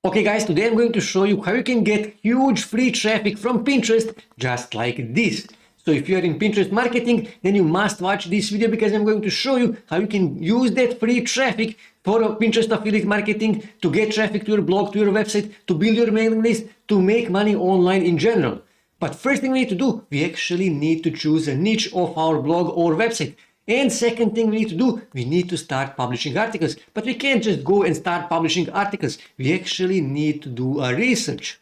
Okay guys, today I'm going to show you how you can get huge free traffic from Pinterest just like this. So if you are in Pinterest marketing, then you must watch this video because I'm going to show you how you can use that free traffic for Pinterest affiliate marketing to get traffic to your blog, to your website, to build your mailing list, to make money online in general. But first thing we need to do, we actually need to choose a niche of our blog or website. And second thing we need to do, we need to start publishing articles. But we can't just go and start publishing articles. We actually need to do a research.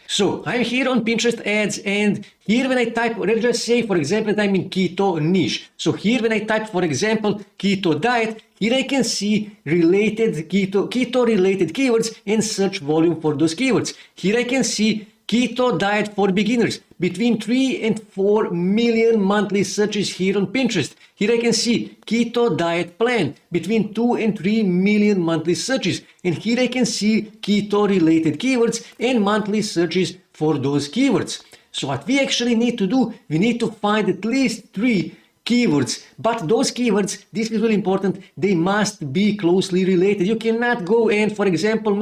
So I'm here on Pinterest ads, and here when I type, let's just say for example that I'm in keto niche. So here when I type for example keto diet, here I can see related keto related keywords and search volume for those keywords. Here I can see keto diet for beginners, between 3 and 4 million monthly searches here on Pinterest. Here I can see keto diet plan, between 2 and 3 million monthly searches. And here I can see keto related keywords and monthly searches for those keywords. So what we actually need to do, we need to find at least 3 keywords, but those keywords, this is really important, they must be closely related. You cannot go and, for example,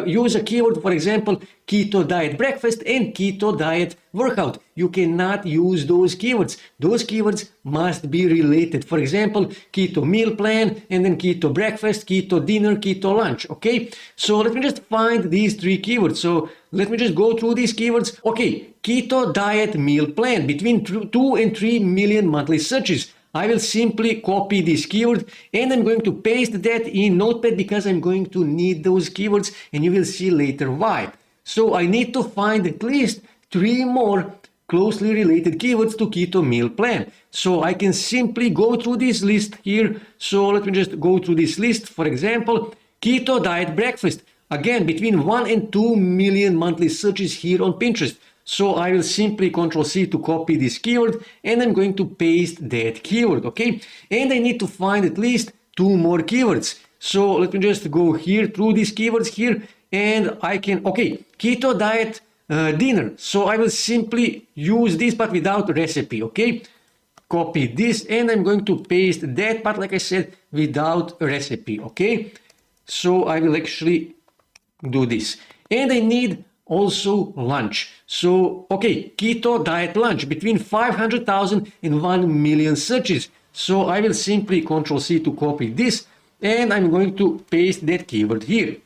use a keyword, for example, keto diet breakfast and keto diet workout. You cannot use those keywords. Those keywords must be related. For example, keto meal plan, and then keto breakfast, keto dinner, keto lunch. Okay, so let me just find these 3 keywords. So let me just go through these keywords. Okay, keto diet meal plan, between 2 and 3 million monthly searches. I will simply copy this keyword and I'm going to paste that in Notepad because I'm going to need those keywords, and you will see later why. So I need to find at least 3 more closely related keywords to keto meal plan. So I can simply go through this list here. So let me just go through this list. For example, keto diet breakfast, again between 1 and 2 million monthly searches here on Pinterest. So I will simply Ctrl+C to copy this keyword and I'm going to paste that keyword, okay? And I need to find at least 2 more keywords. So let me just go here through these keywords here and I can, okay, keto diet dinner. So I will simply use this but without recipe, okay? Copy this and I'm going to paste that, but like I said, without recipe, okay? So I will actually do this. And I need also lunch. So, okay, keto diet lunch, between 500,000 and 1 million searches. So I will simply Ctrl+C to copy this and I'm going to paste that keyword here.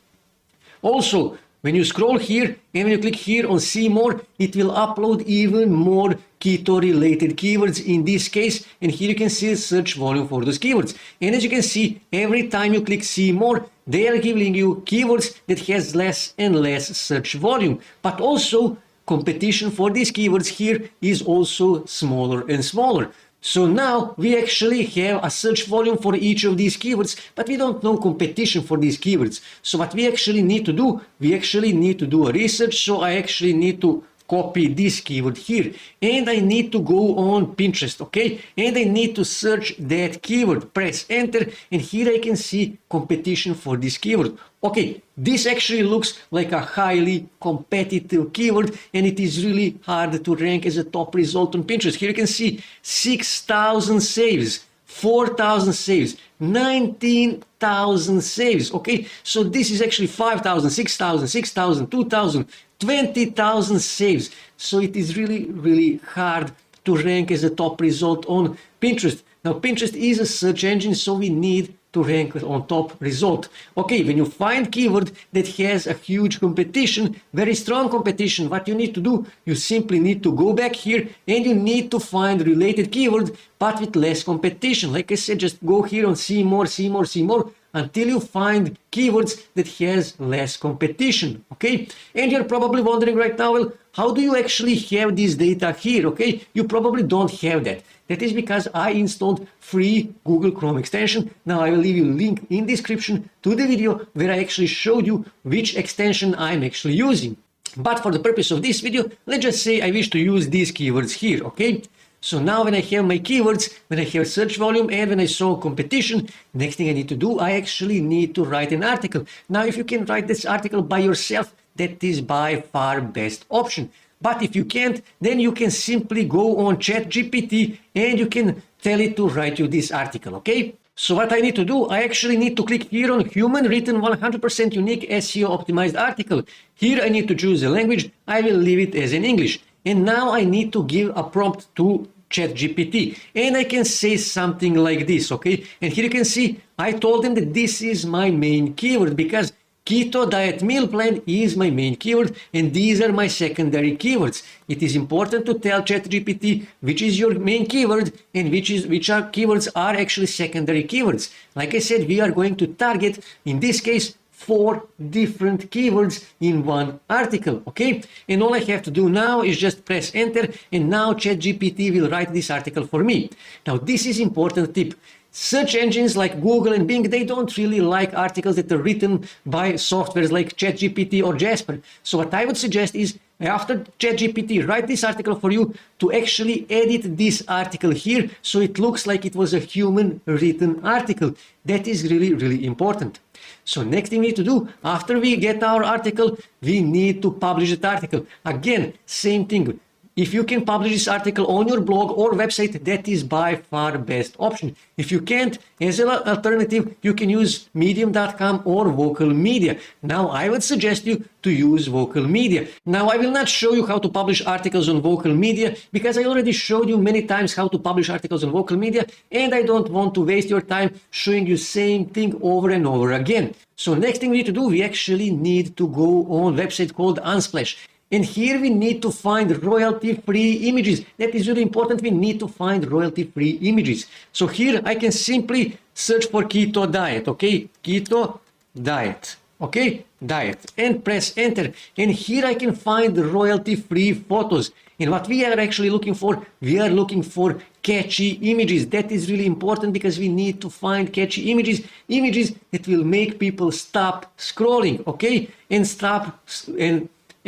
Also, when you scroll here and when you click here on see more, it will upload even more keto related keywords in this case, and here you can see the search volume for those keywords. And as you can see, every time you click see more, they are giving you keywords that has less and less search volume, but also competition for these keywords here is also smaller and smaller. So now we actually have a search volume for each of these keywords, but we don't know competition for these keywords. So what we actually need to do, we actually need to do a research. So I actually need to copy this keyword here and I need to go on Pinterest, okay? And I need to search that keyword, press enter, and here I can see competition for this keyword. Okay, this actually looks like a highly competitive keyword and it is really hard to rank as a top result on Pinterest. Here you can see 6,000 saves, 4,000 saves, 19,000 saves, okay? So this is actually 5,000, 6,000, 6,000, 2,000, 20,000 saves. So it is really hard to rank as a top result on Pinterest. Now Pinterest is a search engine, so we need to rank on top result. Okay, when you find keyword that has a huge competition, very strong competition, what you need to do, you simply need to go back here and you need to find related keyword but with less competition. Like I said, just go here on see more, see more, see more, until you find keywords that has less competition, okay? And you're probably wondering right now, well, how do you actually have this data here, okay? You probably don't have that. That is because I installed free Google Chrome extension. Now I will leave you a link in description to the video where I actually showed you which extension I'm actually using. But for the purpose of this video, let's just say I wish to use these keywords here, okay? So now when I have my keywords, when I have search volume, and when I saw competition, next thing I need to do, I actually need to write an article. Now, if you can write this article by yourself, that is by far best option. But if you can't, then you can simply go on ChatGPT and you can tell it to write you this article, okay? So what I need to do, I actually need to click here on human written 100% unique SEO optimized article. Here I need to choose a language. I will leave it as in English. And now I need to give a prompt to ChatGPT. And I can say something like this, okay? And here you can see, I told him that this is my main keyword because keto diet meal plan is my main keyword and these are my secondary keywords. It is important to tell ChatGPT which is your main keyword and which keywords are actually secondary keywords. Like I said, we are going to target, in this case, 4 different keywords in one article, okay? And all I have to do now is just press enter and now ChatGPT will write this article for me. Now this is important tip. Search engines like Google and Bing, they don't really like articles that are written by softwares like ChatGPT or Jasper. So what I would suggest is, after ChatGPT write this article for you, to actually edit this article here so it looks like it was a human written article. That is really, really important. So next thing we need to do, after we get our article, we need to publish that article. Again, same thing. If you can publish this article on your blog or website, that is by far best option. If you can't, as an alternative, you can use medium.com or Vocal Media. Now, I would suggest you to use Vocal Media. Now, I will not show you how to publish articles on Vocal Media because I already showed you many times how to publish articles on Vocal Media and I don't want to waste your time showing you same thing over and over again. So next thing we need to do, we actually need to go on a website called Unsplash. And here we need to find royalty-free images. That is really important. We need to find royalty-free images. So here I can simply search for keto diet, okay? Keto diet, okay? Diet, and press enter. And here I can find the royalty-free photos. And what we are actually looking for, we are looking for catchy images. That is really important because we need to find catchy images, images that will make people stop scrolling, okay? And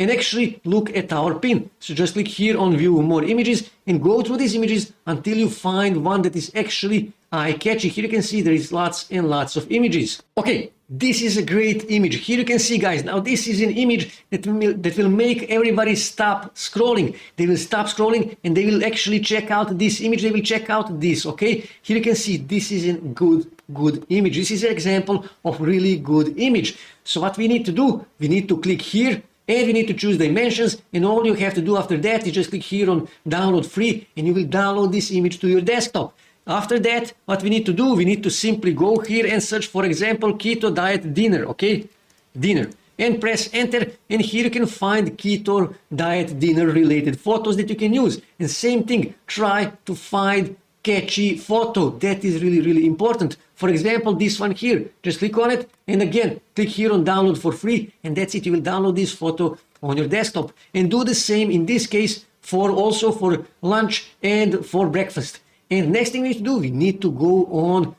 actually look at our pin. So just click here on view more images and go through these images until you find one that is actually eye-catchy. Here you can see there is lots and lots of images. Okay, this is a great image. Here you can see, guys, now this is an image that will make everybody stop scrolling. They will stop scrolling and they will actually check out this image. They will check out this, okay? Here you can see this is a good image. This is an example of really good image. So what we need to do, we need to click here and we need to choose dimensions, and all you have to do after that is just click here on download free and you will download this image to your desktop. After that, what we need to do, we need to simply go here and search, for example, keto diet dinner, okay? Dinner. And press enter, and here you can find keto diet dinner related photos that you can use. And same thing, try to find catchy photo. That is really, really important. For example, this one here, just click on it and again, click here on download for free and that's it. You will download this photo on your desktop and do the same in this case for also for lunch and for breakfast. And next thing we need to do, we need to go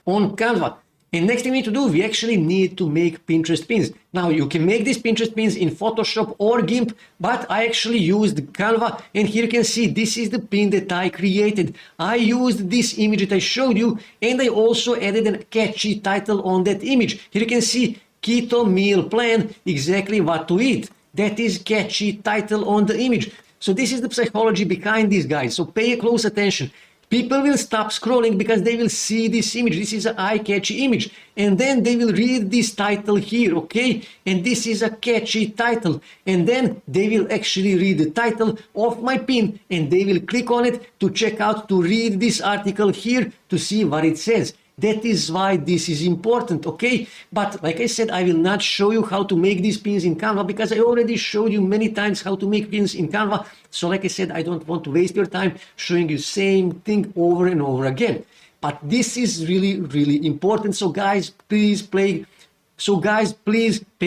on Canva. And next thing we need to do, we actually need to make Pinterest pins. Now you can make these Pinterest pins in Photoshop or GIMP, but I actually used Canva and here you can see this is the pin that I created. I used this image that I showed you and I also added a catchy title on that image. Here you can see keto meal plan, exactly what to eat. That is catchy title on the image. So this is the psychology behind this, guys. So pay close attention. People will stop scrolling because they will see this image. This is an eye-catchy image. And then they will read this title here, okay? And this is a catchy title. And then they will actually read the title of my pin and they will click on it to check out, to read this article here to see what it says. That is why this is important, okay? But like I said, I will not show you how to make these pins in Canva because I already showed you many times how to make pins in Canva. So like I said, I don't want to waste your time showing you same thing over and over again. But this is really, really important. So guys, please pay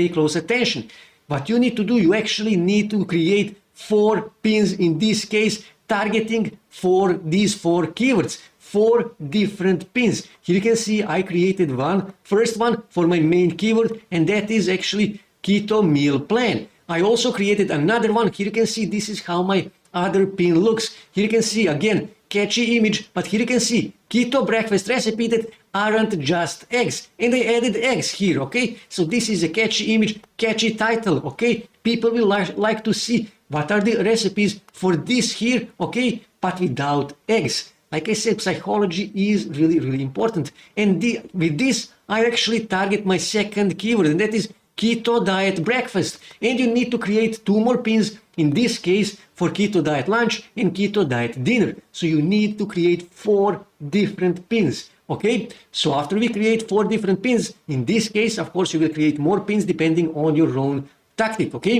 close attention. What you need to do, you actually need to create 4 pins, in this case, targeting for these 4 keywords. 4 different pins. Here you can see I created first one for my main keyword, and that is actually keto meal plan. I also created another one. Here you can see this is how my other pin looks. Here you can see again catchy image, but here you can see keto breakfast recipe that aren't just eggs, and I added eggs here, okay? So this is a catchy image, catchy title, okay? People will like to see what are the recipes for this here, okay? But without eggs. like I said, psychology is really, really important. And with this, I actually target my second keyword, and that is keto diet breakfast. And you need to create 2 more pins, in this case for keto diet lunch and keto diet dinner. So you need to create 4 different pins. Okay, so after we create 4 different pins, in this case, of course, you will create more pins depending on your own tactic. Okay,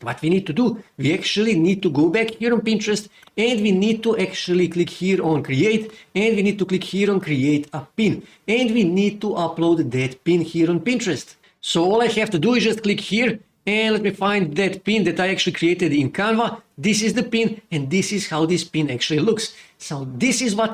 what we need to do, we actually need to go back here on Pinterest, and we need to actually click here on create, and we need to click here on create a pin, and we need to upload that pin here on Pinterest. So all I have to do is just click here, and let me find that pin that I actually created in Canva. This is the pin, and this is how this pin actually looks. So this is what...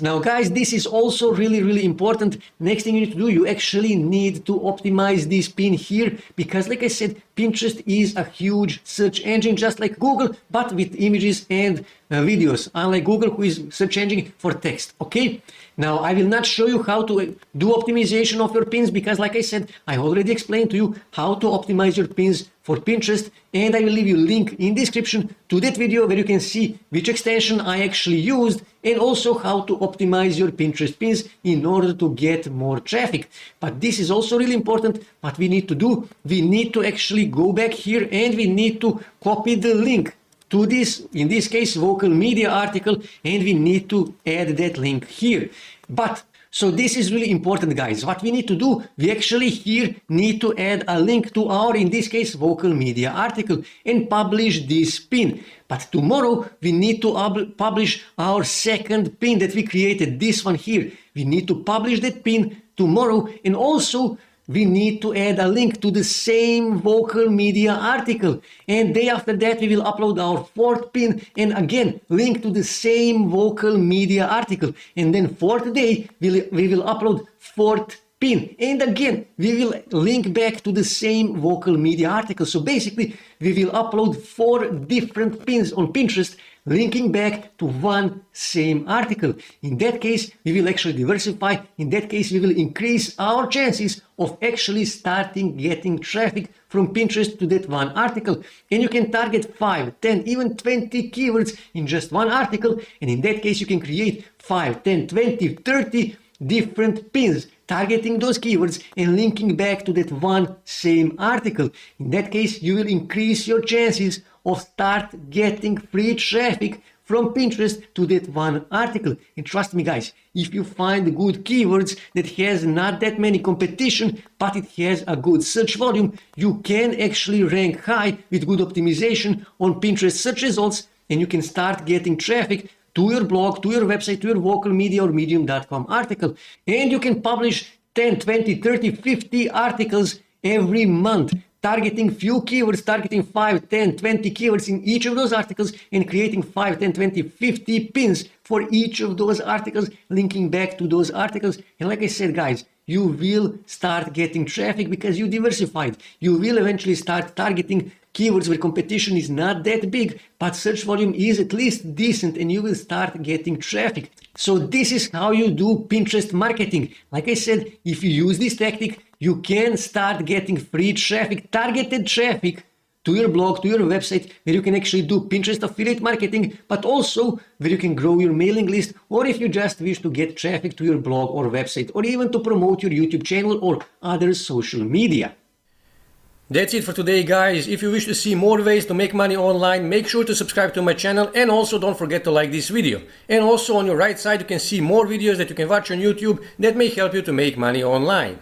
Now guys, this is also really, really important. Next thing you need to do, you actually need to optimize this pin here, because like I said, Pinterest is a huge search engine, just like Google, but with images and videos, unlike Google, who is search engine for text. Okay, now I will not show you how to do optimization of your pins, because like I said, I already explained to you how to optimize your pins for Pinterest, and I will leave you a link in description to that video where you can see which extension I actually used, and also how to optimize your Pinterest pins in order to get more traffic. But this is also really important. What we need to do, we need to actually go back here, and we need to copy the link to this, in this case, Vocal Media article, and we need to add that link here. But so this is really important, guys. What we need to do, we actually here need to add a link to our, in this case, Vocal Media article, and publish this pin. But tomorrow we need to publish our second pin that we created, this one here. We need to publish that pin tomorrow, and also we need to add a link to the same Vocal Media article. And day after that, we will upload our 4th pin, and again, link to the same Vocal Media article. And then 4th day, we will upload 4th pin. And again, we will link back to the same Vocal Media article. So basically, we will upload 4 different pins on Pinterest, linking back to one same article. In that case, we will actually diversify. In that case, we will increase our chances of actually starting getting traffic from Pinterest to that one article. And you can target 5, 10, even 20 keywords in just one article. And in that case, you can create 5, 10, 20, 30 different pins targeting those keywords and linking back to that one same article. In that case, you will increase your chances of start getting free traffic from Pinterest to that one article. And trust me, guys, if you find good keywords that has not that many competition, but it has a good search volume, you can actually rank high with good optimization on Pinterest search results, and you can start getting traffic to your blog, to your website, to your Vocal Media or Medium.com article. And you can publish 10, 20, 30, 50 articles every month, targeting few keywords, targeting 5, 10, 20 keywords in each of those articles, and creating 5, 10, 20, 50 pins for each of those articles, linking back to those articles. And like I said, guys, you will start getting traffic because you diversified. You will eventually start targeting keywords where competition is not that big, but search volume is at least decent, and you will start getting traffic. So this is how you do Pinterest marketing. Like I said, if you use this tactic, you can start getting free traffic, targeted traffic to your blog, to your website, where you can actually do Pinterest affiliate marketing, but also where you can grow your mailing list, or if you just wish to get traffic to your blog or website, or even to promote your YouTube channel or other social media. That's it for today, guys. If you wish to see more ways to make money online, make sure to subscribe to my channel, and also don't forget to like this video. And also on your right side, you can see more videos that you can watch on YouTube that may help you to make money online.